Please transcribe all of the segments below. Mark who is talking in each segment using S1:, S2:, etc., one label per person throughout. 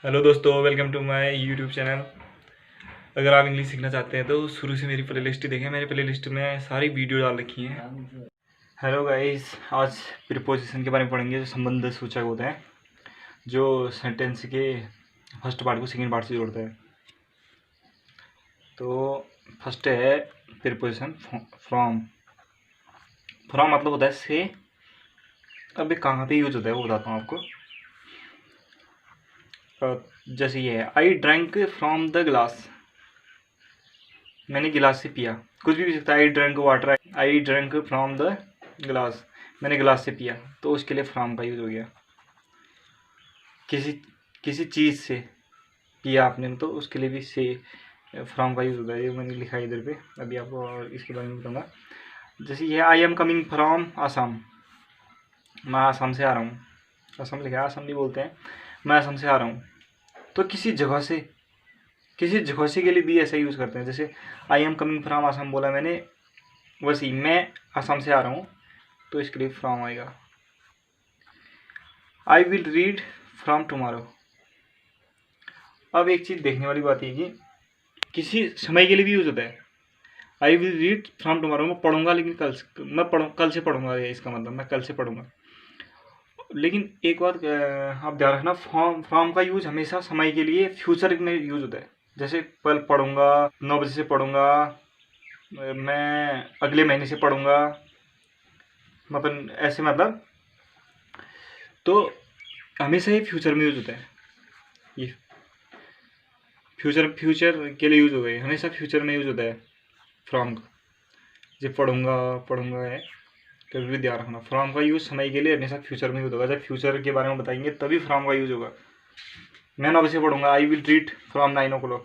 S1: Hello दोस्तों, welcome to my YouTube channel. अगर आप इंग्लिश सीखना चाहते हैं तो शुरू से मेरी प्लेलिस्ट देखें। मेरी प्लेलिस्ट में सारी वीडियो डाल रखी हैं। हेलो गाइस, आज प्रीपोजिशन के बारे में पढ़ेंगे जो संबंध सूचक होते हैं, जो सेंटेंस के फर्स्ट पार्ट को सेकंड पार्ट से जोड़ते हैं। तो फर्स्ट है प्रीपोजिशन फ्रॉम। फ्रॉम मतलब होता है से। अब ये कहाँ पे यूज होता है वो बताता हूँ आपको। जैसे ये है, I drank from the glass. मैंने गिलास से पिया। कुछ भी सकता है। I drank water, I drank from the glass. मैंने गिलास से पिया, तो उसके लिए फ्रॉम का यूज हो गया। किसी किसी चीज़ से पिया आपने, तो उसके लिए भी से फ्रॉम का यूज होता है। ये मैंने लिखा है इधर पे, अभी आपको और इसके बारे में बताऊंगा। जैसे ये I am coming from Assam. मैं आसाम से आ रहा हूँ। असम लिखा है, असम भी बोलते हैं। मैं असम से आ रहा हूँ, तो किसी जगह से के लिए भी ऐसा यूज़ करते हैं। जैसे I am coming from Assam बोला मैंने, वैसे ही मैं असम से आ रहा हूँ, तो इसके लिए फ्रॉम आएगा। I will read from tomorrow. अब एक चीज़ देखने वाली बात है कि किसी समय के लिए भी यूज़ होता है। I will read from tomorrow, मैं पढ़ूंगा, लेकिन कल से पढ़ूंगा। इसका मतलब मैं कल से पढ़ूंगा। लेकिन एक बात आप ध्यान रखना, फ्रॉम का यूज हमेशा समय के लिए फ्यूचर में यूज होता है। जैसे कल पढ़ूंगा, 9 बजे से पढ़ूंगा, मैं अगले महीने से पढ़ूंगा, मतलब ऐसे मतलब। तो हमेशा ही फ्यूचर में यूज होता है। ये फ्यूचर के लिए यूज हो गए, हमेशा फ्यूचर में यूज होता है फ्रॉम का। जब पढ़ूंगा पढ़ूंगा है, कभी भी ध्यान रखना, फ्रॉम का यूज समय के लिए हमेशा फ्यूचर में यूज होगा। जब फ्यूचर के बारे में बताएंगे तभी फ्रॉम का यूज होगा। मैं 9 बजे पढ़ूंगा, I will read from 9 o'clock।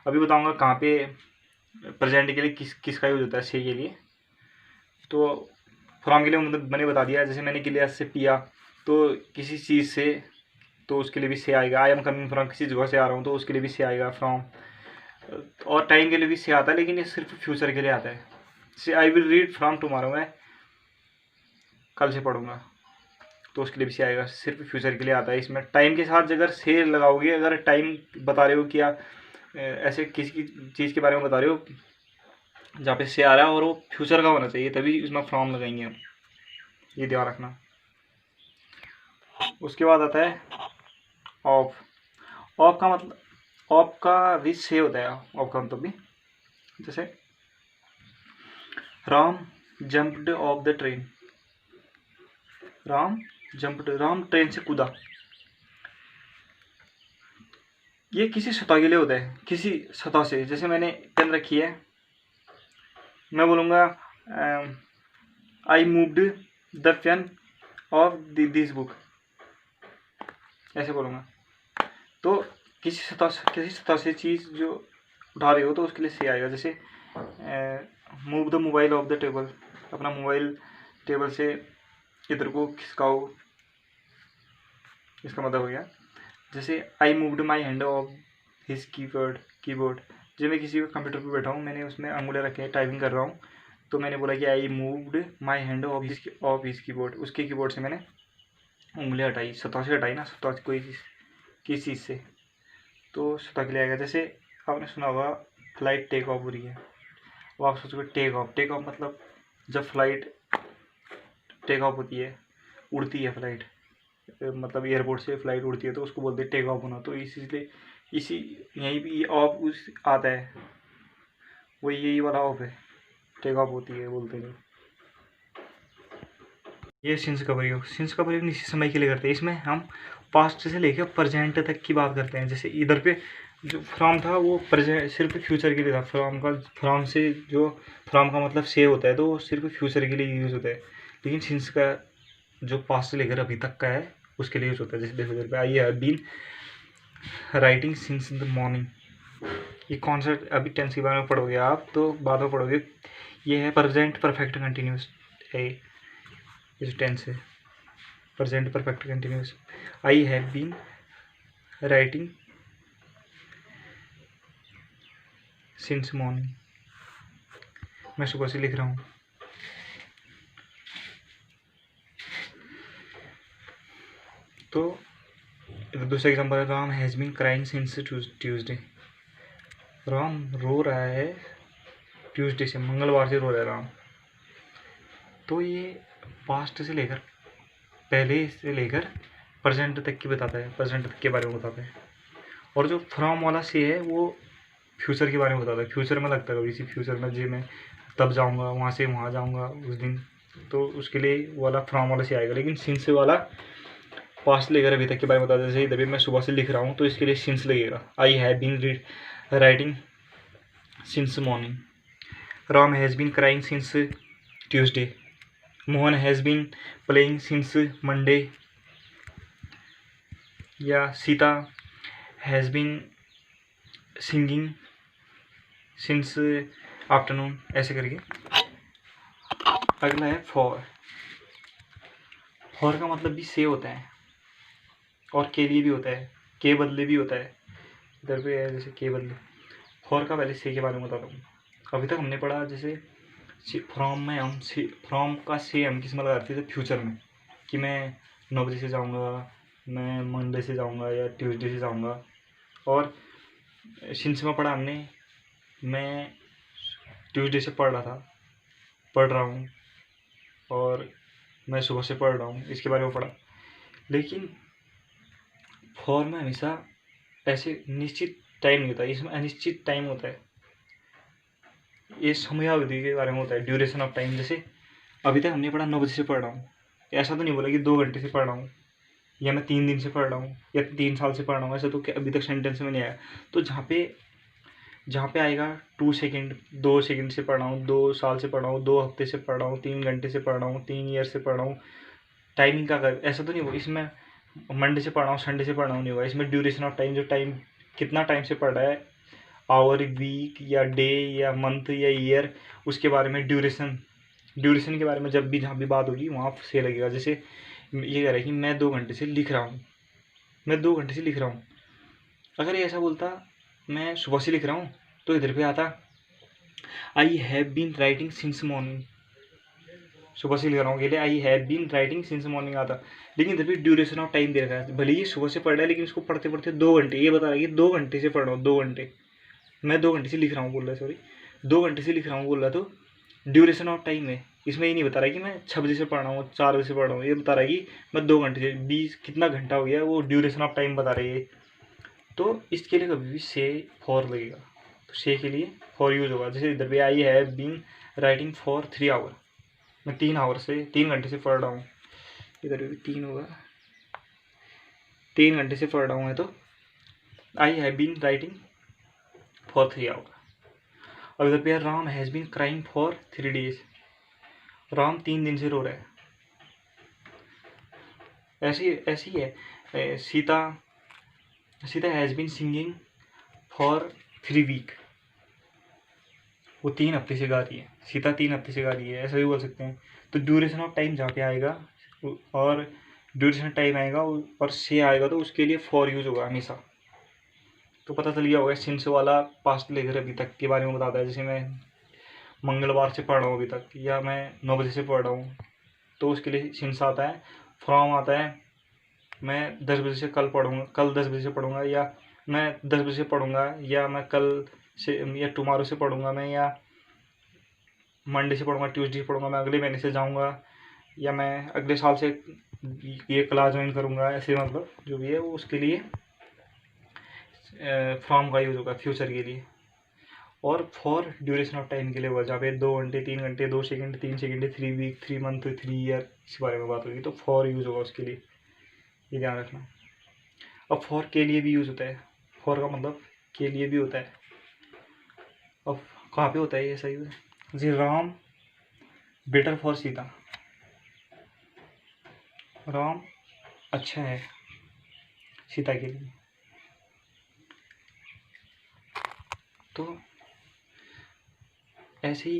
S1: अभी बताऊंगा कहाँ पे प्रेजेंट के लिए किसका यूज होता है, से के लिए। तो फ्रॉम के लिए मतलब मैंने बता दिया। जैसे मैंने गिलास से पिया, तो किसी चीज़ से, तो उसके लिए भी से आएगा। आई एम कमिंग फ्रॉम, किसी जगह से आ रहा हूँ, तो उसके लिए भी से आएगा फ्रॉम। और टाइम के लिए भी से आता है, लेकिन ये सिर्फ फ्यूचर के लिए आता है। जैसे I will read from tomorrow, मैं कल से पढ़ूंगा, तो उसके लिए भी से आएगा। सिर्फ फ्यूचर के लिए आता है। इसमें टाइम के साथ अगर से लगाओगे, अगर टाइम बता रहे हो कि ऐसे किसी चीज़ के बारे में बता रहे हो जहाँ पे से आ रहा है और वो फ्यूचर का होना चाहिए, तभी इसमें फ्रॉम लगाएंगे हम। ये ध्यान रखना। उसके बाद आता है ऑफ। ऑफ का मतलब, ऑफ का भी से होता है। ऑफ का मतलब भी, जैसे Ram jumped of the train. Ram jumped, Ram train से कूदा। ये किसी सतह के लिए होता है, किसी सतह से। जैसे मैंने पेन रखी है, मैं बोलूँगा I moved the pain of this book, ऐसे बोलूँगा। तो किसी सतह से चीज़ जो उठा रहे हो, तो उसके लिए से आएगा। जैसे move the mobile of the table, अपना मोबाइल टेबल से इधर को खिसकाओ, इसका मतलब हो गया। जैसे I moved my hand of his keyboard. जब मैं किसी कंप्यूटर पर बैठा हूँ, मैंने उसमें अंगुलियाँ रखे हैं, टाइपिंग कर रहा हूँ, तो मैंने बोला कि I moved my hand of his keyboard. उसके कीबोर्ड से मैंने उंगलियाँ हटाई, सतह से हटाई ना, सतह से कोई किस चीज़ से, तो सतह के लिए आएगा। जैसे आपने सुना होगा फ्लाइट टेक ऑफ हो रही है, वो आप सोचोगे टेक ऑफ मतलब जब फ्लाइट टेक ऑफ होती है, उड़ती है फ्लाइट, मतलब एयरपोर्ट से फ्लाइट उड़ती है, तो उसको बोलते हैं टेक ऑफ होना। तो इसलिए इसी यहीं भी ऑफ उस आता है, वो यही वाला ऑफ है, टेक ऑफ होती है बोलते हैं। ये सिंस का प्रयोग निश्चित समय के लिए करते हैं। इसमें हम पास्ट से लेकर प्रेजेंट तक की बात करते हैं। जैसे इधर पे जो फ्रॉम था वो प्रेजेंट सिर्फ फ्यूचर के लिए था। फ्रॉम से जो फ्रॉम का मतलब से होता है, तो वो सिर्फ फ्यूचर के लिए यूज़ होता है। लेकिन सिंस का जो पास्ट से लेकर अभी तक का है, उसके लिए यूज़ होता है। जैसे देखो इधर पे I have been writing since in the morning. ये कॉन्सेप्ट अभी टेंस के बारे में पढ़ोगे आप, तो बाद में पढ़ोगे। ये है प्रेजेंट परफेक्ट कंटिन्यूस है, ये जो टेंस है present perfect continuous. I have been writing since morning, मैं सुबह से लिख रहा हूँ। तो दूसरा एग्जाम्पल है Ram has been crying since Tuesday. Ram रो रहा है ट्यूसडे से, मंगलवार से रो रहा है राम। तो ये पास्ट से लेकर, पहले से लेकर प्रेजेंट तक की बताता है, प्रेजेंट तक के बारे में बताता है। और जो फ्रॉम वाला से है वो फ्यूचर के बारे में बताता है। फ्यूचर में लगता है कभी, इसी फ्यूचर में जी मैं तब जाऊँगा, वहाँ से वहाँ जाऊँगा उस दिन, तो उसके लिए वाला फ्रॉम वाला से आएगा। लेकिन सिंस वाला पास्ट लेकर अभी तक के बारे में बताता है। जैसे तभी मैं सुबह से लिख रहा हूँ तो इसके लिए सिंस लगेगा। I have been writing since morning. Ram has been crying since Tuesday. Mohan has been playing since Monday. या Sita has been singing since afternoon, ऐसे करके। अगला है फॉर। फॉर का मतलब भी से होता है और के लिए भी होता है, के बदले भी होता है। इधर पे है जैसे के बदले। फॉर का पहले से के बारे में बताता हूँ। अभी तक हमने पढ़ा जैसे फ्रॉम में हम फ्रॉम का से हम किस में लगाते थे, फ्यूचर में, कि मैं 9 बजे से जाऊँगा, मैं मंडे से जाऊँगा या ट्यूसडे से जाऊँगा। और सिंस में पढ़ा हमने, मैं ट्यूसडे से पढ़ रहा हूँ और मैं सुबह से पढ़ रहा हूँ, इसके बारे में पढ़ा। लेकिन फॉर में हमेशा ऐसे निश्चित टाइम नहीं होता, इसमें अनिश्चित टाइम होता है। ये समयावधि के बारे में होता है, ड्यूरेशन ऑफ टाइम। जैसे अभी तक हमने पढ़ा 9 बजे से पढ़ रहा हूँ, ऐसा तो नहीं बोला कि 2 घंटे से पढ़ रहा हूँ या मैं 3 दिन से पढ़ रहा हूँ या 3 साल से पढ़ रहा हूँ, ऐसा तो अभी तक सेंटेंस में नहीं आया। तो जहाँ पे आएगा 2 सेकेंड, 2 सेकेंड से पढ़ रहा हूँ, 2 साल से पढ़ रहा हूँ, 2 हफ्ते से पढ़ रहा हूँ, 3 घंटे से पढ़ रहा हूँ, 3 ईयर से पढ़ रहा हूँ, टाइमिंग का कर, ऐसा तो नहीं होगा। इसमें मंडे से पढ़ रहा हूँ, संडे से पढ़ रहा हूँ नहीं होगा। इसमें ड्यूरेशन ऑफ टाइम, जो टाइम कितना टाइम से पढ़ रहा है, आवर, वीक या डे या मंथ या ईयर, उसके बारे में ड्यूरेशन के बारे में जब भी जहाँ भी बात होगी वहाँ से लगेगा। जैसे ये कह रहा है कि मैं 2 घंटे से लिख रहा हूँ, मैं 2 घंटे से लिख रहा हूँ। अगर ये ऐसा बोलता मैं सुबह से लिख रहा हूँ, तो इधर पे आता I have been writing since morning. सुबह से लिख रहा हूँ के लिए I have been writing since morning आता। लेकिन इधर भी ड्यूरेशन ऑफ टाइम दे रखा है, भले ही सुबह से पढ़ रहा है लेकिन उसको पढ़ते पढ़ते 2 घंटे, ये बता रहा है कि 2 घंटे से पढ़ रहा हूँ, 2 घंटे, मैं 2 घंटे से लिख रहा हूँ बोल रहा है, सॉरी 2 घंटे से लिख रहा हूँ बोल रहा है। तो ड्यूरेशन ऑफ टाइम है, इसमें ये नहीं बता रहा कि मैं 6 बजे से पढ़ रहा हूँ, 4 बजे से पढ़ रहा हूँ, ये बता रहा है कि मैं 2 घंटे से 20 कितना घंटा हो गया, वो ड्यूरेशन ऑफ टाइम बता रही है। तो इसके लिए कभी भी से फॉर लगेगा, तो से के लिए फॉर यूज होगा। जैसे इधर पे I have been writing for 3 hour, मैं 3 घंटे से पढ़ रहा हूँ, इधर भी 3 होगा, 3 घंटे से पढ़ रहा हूँ मैं, तो I have been writing for 3 hour. अब इधर पे Ram has been crying for 3 days. Ram 3 दिन से रो रहा है। ऐसी है Sita has been singing for 3 week. वो 3 हफ्ते से गा रही है, सीता 3 हफ्ते से गा रही है, ऐसा भी बोल सकते हैं। तो ड्यूरेशन ऑफ टाइम जहाँ पे आएगा और ड्यूरेशन टाइम आएगा और से आएगा, तो उसके लिए फॉर यूज होगा हमेशा। तो पता चल गया होगा सिंस वाला पास्ट लेकर अभी तक के बारे में बताता है। जैसे मैं मंगलवार से पढ़ रहा हूँ अभी तक, या मैं 9 बजे से पढ़ रहा हूँ, तो उसके लिए सिंस आता है। फ्रॉम आता है, मैं 10 बजे से कल पढ़ूँगा, कल 10 बजे से पढ़ूँगा, या मैं 10 बजे से पढ़ूँगा, या मैं कल से या टुमारो से पढ़ूँगा, मैं या मंडे से पढ़ूँगा, ट्यूसडे से पढ़ूँगा, मैं अगले महीने से जाऊँगा, या मैं अगले साल से ये क्लास ज्वाइन करूँगा। ऐसे मतलब जो भी है वो उसके लिए फ्रॉम का यूज होगा फ्यूचर के लिए। और फॉर ड्यूरेशन ऑफ टाइम के लिए हुआ, जहाँ पे 2 घंटे, 3 घंटे, 2 second, 3 second, 3 week, 3 month, 3 year, इस बारे में बात होगी, तो फॉर यूज होगा उसके लिए, ये ध्यान रखना। अब फॉर के लिए भी यूज होता है, फॉर का मतलब के लिए भी होता है। अब कहाँ पे होता है ये सही है, जी राम बेटर फॉर सीता, राम अच्छा है सीता के लिए। तो ऐसे ही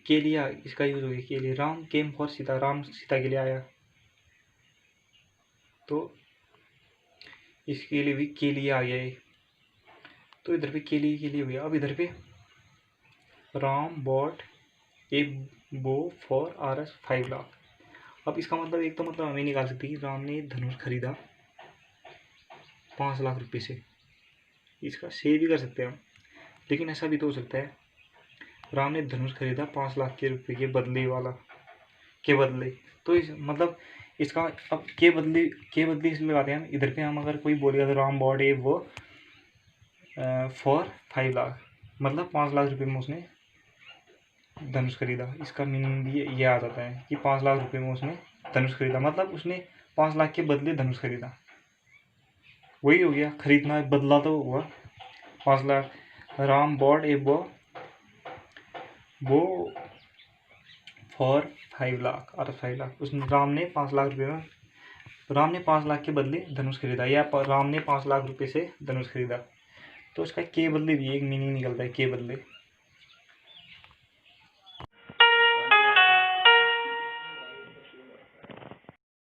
S1: के लिए इसका यूज हो गया, के लिए राम केम फॉर सीता, राम सीता के लिए आया, तो इसके लिए भी के लिए आ गया है। तो इधर पे के लिए हो गया। अब इधर पे राम बॉट ए बो फॉर RS 5 लाख। अब इसका मतलब एक तो मतलब हमें निकाल सकते हैं कि राम ने धनुष खरीदा, 5 लाख रुपये से। इसका से भी कर सकते हैं हम, लेकिन ऐसा भी तो हो सकता है राम ने धनुष खरीदा 5 लाख के रुपये के बदले वाला, के बदले। तो इस मतलब इसका अब के बदले इसलिए लगाते हैं हम। इधर पे हम अगर कोई बोलेगा तो राम बॉट ए वो फॉर 5 लाख, मतलब 5 लाख रुपये में उसने धनुष खरीदा। इसका मीनिंग भी ये आ जाता है कि 5 लाख रुपये में उसने धनुष खरीदा, मतलब उसने 5 लाख के बदले धनुष खरीदा। वही हो गया, खरीदना बदला तो हुआ। 5 लाख राम बॉट ए वो फॉर 5 लाख, और 5 लाख उसने राम ने 5 लाख रुपये में, राम ने 5 लाख के बदले धनुष खरीदा, या राम ने 5 लाख रुपये से धनुष खरीदा। तो उसका के बदले भी एक मीनिंग निकलता है, के बदले।